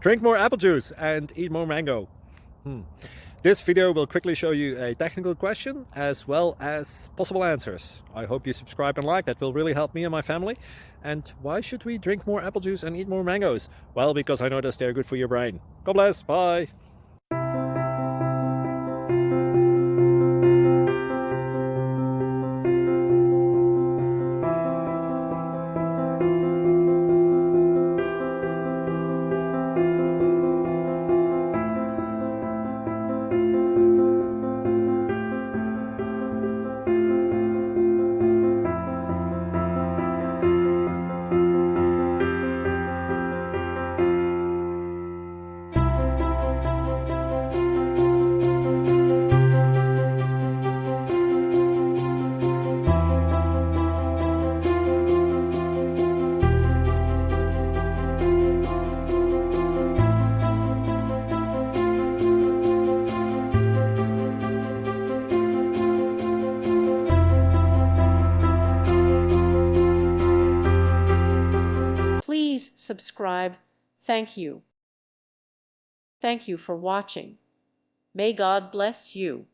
Drink more apple juice and eat more mango. This video will quickly show you a technical question as well as possible answers. I hope you subscribe and like, that will really help me and my family. And why should we drink more apple juice and eat more mangoes? Well, because I noticed they're good for your brain. God bless, bye. Please subscribe. Thank you. Thank you for watching. May God bless you.